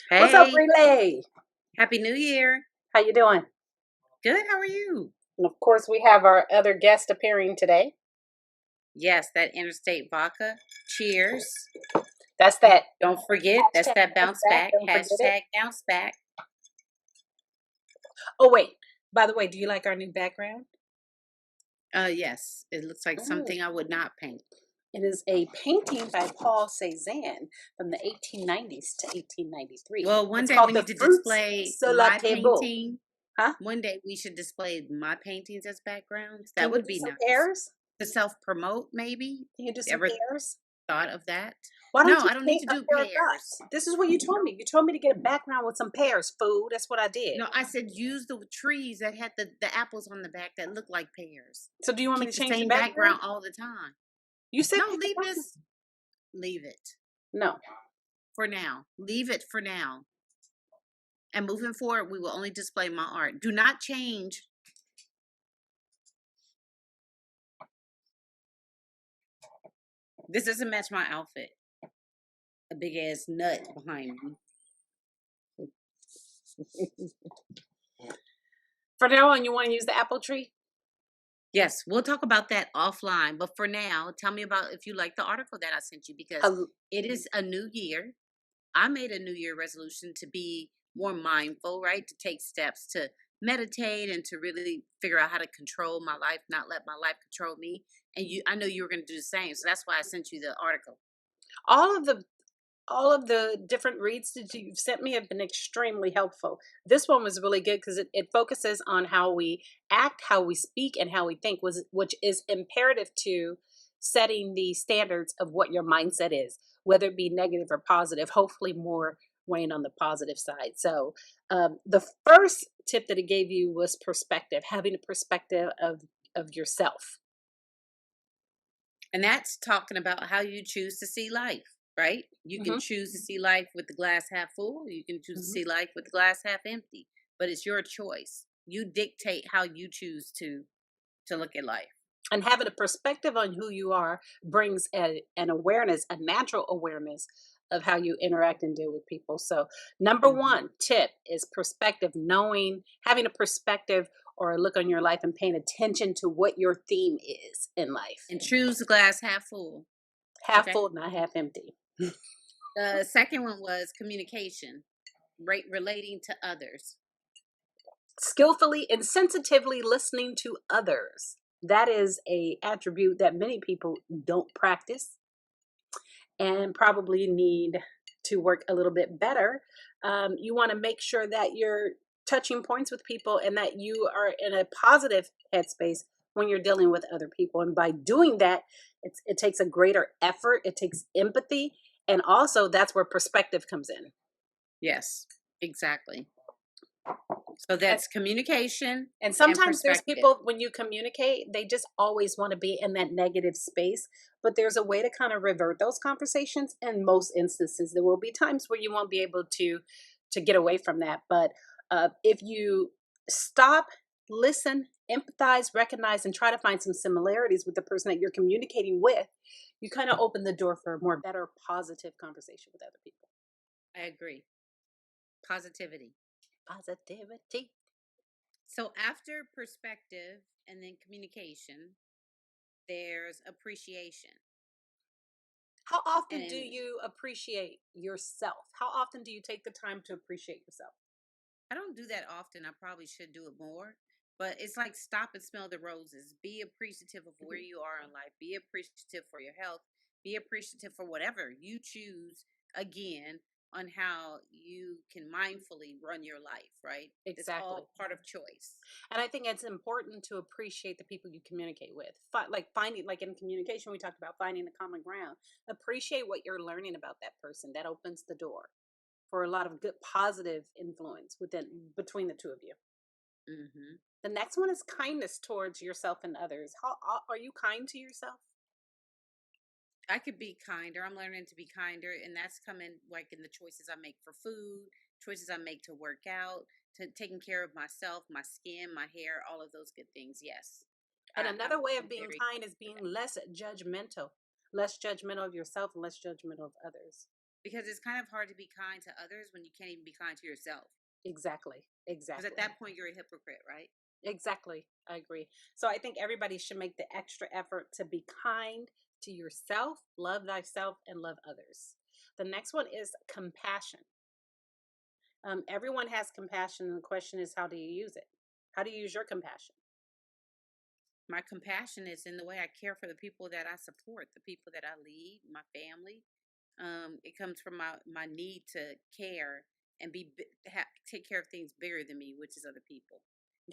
What's up, Hey, Relay? Happy New Year. How you doing? Good, how are you? And of course, we have our other guest appearing today. Yes, that Interstate Vodka. Cheers. That's that. Don't forget, that's that bounce back. Don't forget it. Hashtag bounce back. Oh, wait. By the way, do you like our new background? Yes, it looks like something I would not paint. It is a painting by Paul Cézanne from the 1890s to 1893. Well, one It's day called we The need to Fruits display sur la my table. painting. Huh? One day we should display my paintings as backgrounds. Can That you would do be some nice. pairs? To self-promote, maybe? Can you do some Ever pairs? thought of that? Why don't No, you I don't need paint to a do pair of pairs. dots? This is what you told me. You told me to get a background with some pears, food. That's what I did. No, I said use the trees that had the apples on the back that look like pears. So do you want me Keep to the change the same background? background all the time. You said No, pick a leave background. this. Leave it No. for now. Leave it for now. And moving forward, we will only display my art. Do not change. This doesn't match my outfit. A big ass nut behind me. For now on, you want to use the apple tree? Yes, we'll talk about that offline. But for now, tell me about if you like the article that I sent you, because it is a new year. I made a New Year resolution to be more mindful, right? To take steps to meditate and to really figure out how to control my life, not let my life control me. And I know you were going to do the same. So that's why I sent you the article. All of the different reads that you've sent me have been extremely helpful. This one was really good because it focuses on how we act, how we speak, and how we think, which is imperative to setting the standards of what your mindset is, whether it be negative or positive, hopefully more weighing on the positive side. So the first tip that it gave you was perspective, having a perspective of yourself. And that's talking about how you choose to see life, right? You can choose to see life with the glass half full. You can choose to see life with the glass half empty. But it's your choice. You dictate how you choose to look at life. And having a perspective on who you are brings an awareness, a natural awareness of how you interact and deal with people. So number one tip is perspective, having a perspective or a look on your life and paying attention to what your theme is in life. And choose the glass half full. Half full, not half empty. The second one was communication, right? Relating to others. Skillfully and sensitively listening to others. That is a attribute that many people don't practice and probably need to work a little bit better. You want to make sure that you're touching points with people and that you are in a positive headspace when you're dealing with other people. And by doing that, it takes a greater effort, it takes empathy, and also that's where perspective comes in. Yes, exactly. So that's communication. And sometimes there's people, when you communicate, they just always want to be in that negative space. But there's a way to kind of revert those conversations. In most instances, there will be times where you won't be able to get away from that. But if you stop, listen, empathize, recognize, and try to find some similarities with the person that you're communicating with, you kind of open the door for a more better, positive conversation with other people. I agree. Positivity. Positivity. So after perspective and then communication, there's appreciation. How often do you appreciate yourself? How often do you take the time to appreciate yourself? I don't do that often. I probably should do it more. But it's like stop and smell the roses. Be appreciative of where you are in life. Be appreciative for your health. Be appreciative for whatever you choose, again, on how you can mindfully run your life, right? Exactly. It's all part of choice. And I think it's important to appreciate the people you communicate with. Like in communication, we talked about finding the common ground. Appreciate what you're learning about that person. That opens the door for a lot of good, positive influence between the two of you. The next one is kindness towards yourself and others. How are you kind to yourself? I could be kinder. I'm learning to be kinder, and that's coming like in the choices I make for food, choices I make to work out, to taking care of myself, my skin, my hair, all of those good things. Yes. And another way of I'm being very kind is being less judgmental of yourself and less judgmental of others. because it's kind of hard to be kind to others when you can't even be kind to yourself. Exactly. Because at Exactly. that point, you're a hypocrite, right? Exactly. I agree. So I think everybody should make the extra effort to be kind to yourself, love thyself, and love others. The next one is compassion. Everyone has compassion, and the question is, how do you use it? How do you use your compassion? My compassion is in the way I care for the people that I support, the people that I lead, my family. It comes from my need to care and take care of things bigger than me, which is other people,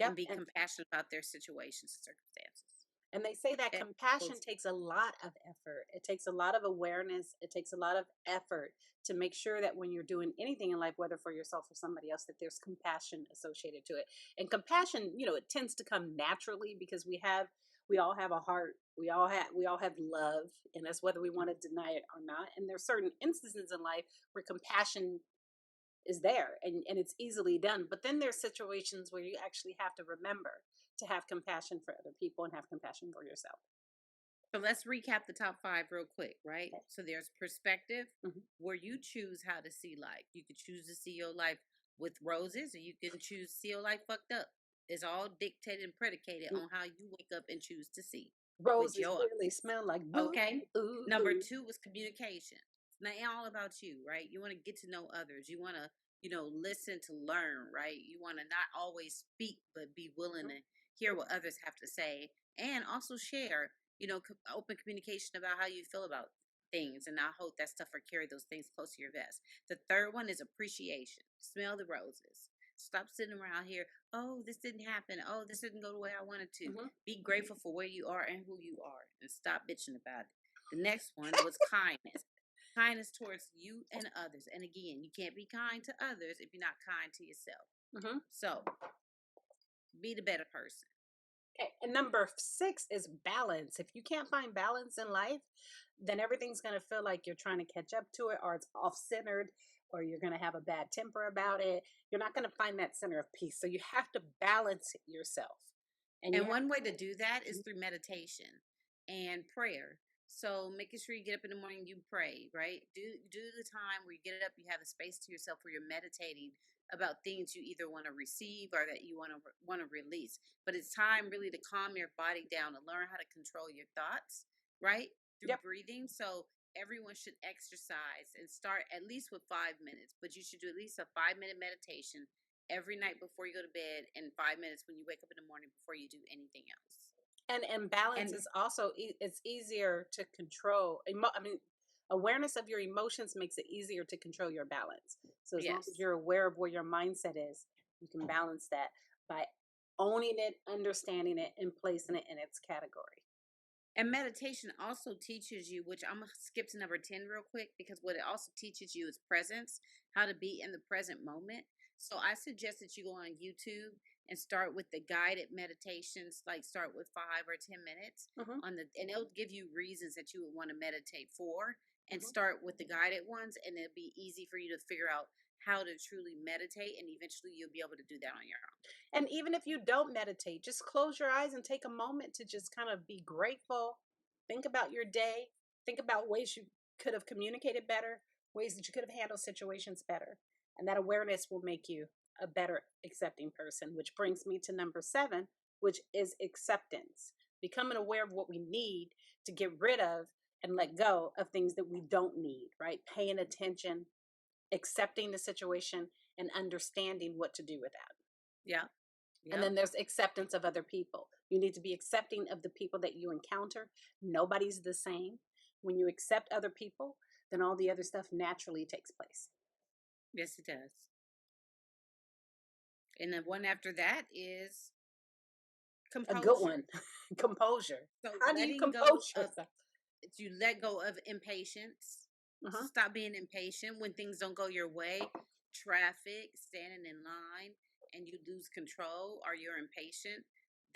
and Yep. be compassionate about their situations and circumstances. And they say that That compassion goes takes a lot of effort. It takes a lot of awareness. It takes a lot of effort to make sure that when you're doing anything in life, whether for yourself or somebody else, that there's compassion associated to it. And compassion, it tends to come naturally because we all have a heart. We all have love, and that's whether we want to deny it or not. And there's certain instances in life where compassion is there and it's easily done. But then there's situations where you actually have to remember to have compassion for other people and have compassion for yourself. So let's recap the top five real quick, right? Okay. So there's perspective, Mhm. where you choose how to see life. You could choose to see your life with roses, or you can choose to see your life fucked up. It's all dictated and predicated Mm. on how you wake up and choose to see with Roses your really eyes. smell like boo. Okay. Ooh, Number ooh. two was communication. It's not all about you, right? You want to get to know others. You want to, listen to learn, right? You want to not always speak, but be willing to hear what others have to say and also share, open communication about how you feel about things. And I hope that stuff or carry those things close to your vest. The third one is appreciation. Smell the roses. Stop sitting around here. Oh, this didn't happen. Oh, this didn't go the way I wanted to. Mhm. Be grateful for where you are and who you are and stop bitching about it. The next one was kindness. Kindness towards you and others. And again, you can't be kind to others if you're not kind to yourself. Mhm. So be the better person. Okay. And number 6 is balance. If you can't find balance in life, then everything's going to feel like you're trying to catch up to it, or it's off centered, or you're going to have a bad temper about it. You're not going to find that center of peace. So you have to balance yourself. And you And have one way to do that is to. through meditation and prayer. So making sure you get up in the morning, you pray, right? Do the time where you get up, you have the space to yourself where you're meditating about things you either want to receive or that you want to release. But it's time really to calm your body down and learn how to control your thoughts, right? Through Yep. breathing. So everyone should exercise and start at least with 5 minutes, but you should do at least a 5 minute meditation every night before you go to bed and 5 minutes when you wake up in the morning before you do anything else. And balance And is also it's easier to control. Awareness of your emotions makes it easier to control your balance. So as long as yes. you're aware of where your mindset is, you can balance that by owning it, understanding it, and placing it in its category. And meditation also teaches you, which I'm going to skip to number 10 real quick, because what it also teaches you is presence, how to be in the present moment. So I suggest that you go on YouTube and start with the guided meditations, like start with 5 or 10 minutes Hmm. and it'll give you reasons that you would want to meditate for, and Hmm. start with the guided ones, and it'll be easy for you to figure out how to truly meditate, and eventually you'll be able to do that on your own. And even if you don't meditate, just close your eyes and take a moment to just kind of be grateful. Think about your day. Think about ways you could have communicated better, ways that you could have handled situations better. And that awareness will make you a better accepting person, which brings me to number 7, which is acceptance. Becoming aware of what we need to get rid of and let go of things that we don't need, right? Paying attention, accepting the situation, and understanding what to do with that. Yeah. And Yep. then there's acceptance of other people. You need to be accepting of the people that you encounter. Nobody's the same. When you accept other people, then all the other stuff naturally takes place. Yes, it does. And the one after that is A good composure. one. Composure. So How do you letting go compose of yourself? you let go of impatience. Uh-huh. Stop being impatient when things don't go your way. Traffic, standing in line, and you lose control or you're impatient.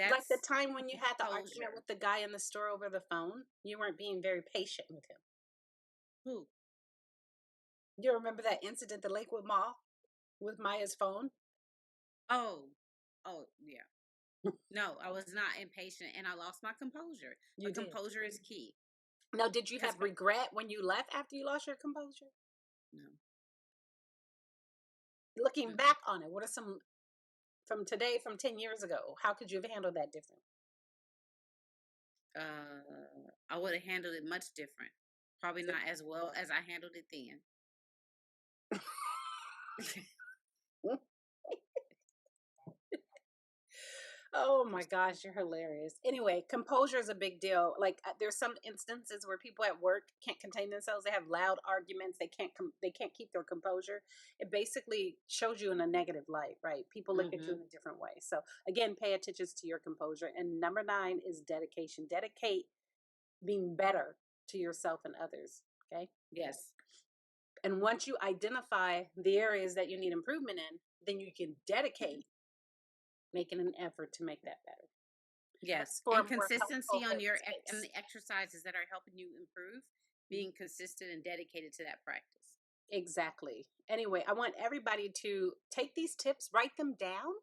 Like the That's time when you had the argument composure. with the guy in the store over the phone, you weren't being very patient with him. Who? You remember that incident at the Lakewood Mall? with Maya's phone? Oh, yeah. No, I was not impatient, and I lost my composure. You But did. composure is key. Now, did you Because have regret when you left after you lost your composure? no, Looking mm-mm. back on it, what are some from today, from 10 years ago? How could you have handled that different? uh, I would have handled it much different. Probably not as well as I handled it then. Oh my gosh, you're hilarious. Anyway, composure is a big deal. Like there's some instances where people at work can't contain themselves. They have loud arguments. They can't keep their composure. It basically shows you in a negative light, right? People look at you in Mm-hmm. a different way. So again, pay attention to your composure. And number 9 is dedication. Dedicate being better to yourself and others. Okay. Yes. And once you identify the areas that you need improvement in, then you can dedicate making an effort to make that better. Yes, That's for and a more consistency helpful on your and headspace. the exercises that are helping you improve, being consistent and dedicated to that practice. Exactly. Anyway, I want everybody to take these tips, write them down.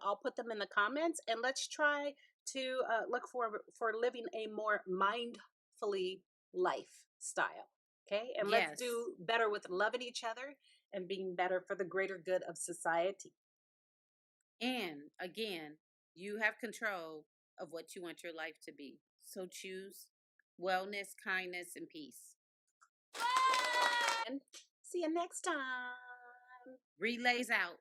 I'll put them in the comments, and let's try to look for living a more mindfully lifestyle. Okay, and let's Yes, do better with loving each other and being better for the greater good of society. and again, you have control of what you want your life to be. So choose wellness, kindness, and peace. And see you next time. Relays out.